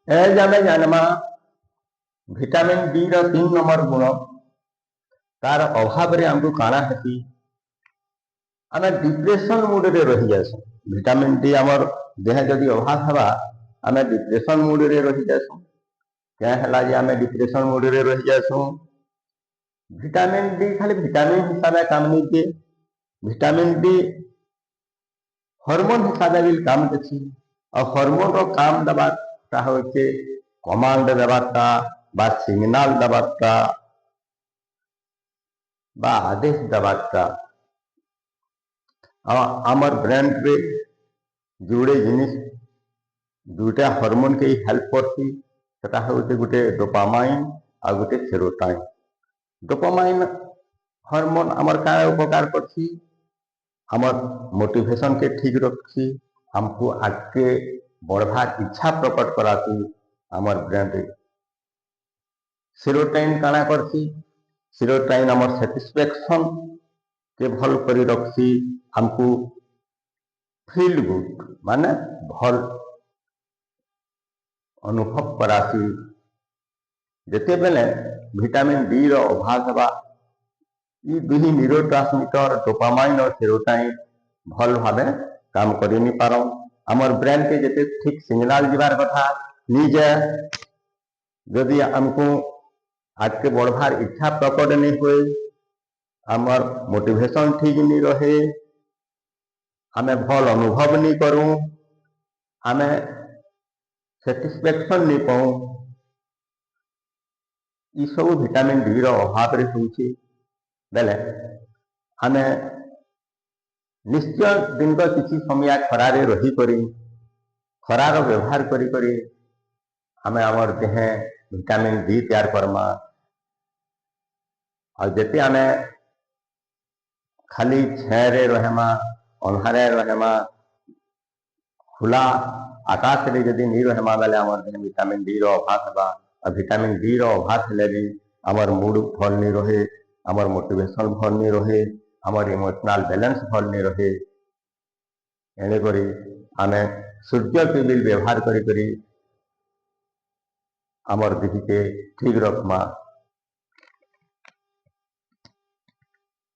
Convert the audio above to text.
As आम जानमा vitamin D रो 3 number गुण तार अभाव रे हमको काना हेती आम डिप्रेशन मूड रे रही जासु। विटामिन डी आमर देह जदि अभाव हवा आम डिप्रेशन मूड रे रही जासु। क्या है जे आम डिप्रेशन मूड रे रही जासु। विटामिन डी खाली विटामिन हिसाब से काम नहीं किए, विटामिन डी हॉर्मोन हिसाब से भी काम देती और हॉर्मोन रो काम दबाटा होचे कमांड दबाटा बा सिग्नल दबाटा बा आदेश दबाटा आमर ब्रेन रे जोड़े जिनिस दुटा हार्मोन के हेल्प करती सेटा होचे गोटे डोपामाइन आ गोटे सेरोटोनिन। डोपामाइन हार्मोन आमर का उपकार करती आमर मोटिवेशन के ठीक रखी हमको आगे बढ़वार इच्छा प्रकट कराती आमर ब्रेन रे। सेरोटोनिन काना करती सेरोटोनिन आमर सैटिस्फैक्शन के भल करी रखी हमको फील गुड माने भल अनुभव करासी। जेते बेले विटामिन डी रो अभाव हवा ये दुही न्यूरोट्रांसमीटर डोपामाइन और सेरोटोनिन भल भावे काम करि नि पारो। हमर ब्रेन के जेते ठीक सिग्नल जीवार कथा निजे यदि हमको आगे बढ़वार इच्छा प्रकट नहीं हुए आमर मोटिवेशन ठीक नहीं रहे आमे भल अनुभव नहीं करूँ आमे सैटिस्फैक्शन नहीं पाऊँ ये सब विटामिन डी रो अभाव रे होउची बेले आमे निश्चय दिन को किसी समय खरारे रही करी खरार व्यवहार करी करी आमे आमर देह विटामिन डी तैयार करमा और जेते आमे खाली छेरे रहेमा अन्हारे रहेमा खुला आकाश रे यदि नहीं रहेमा बेले आमर देह विटामिन डी रो अभाव हेबा और विटामिन डी रो अभाव हेले भी आमर मूड भल नहीं रहे आमर मोटिवेशन भल नहीं रहे आमर इमोशनल बैलेंस भल नहीं रहे। एने करी आमे सूर्य के बिल व्यवहार करी करी आमर देह के ठीक रखमा।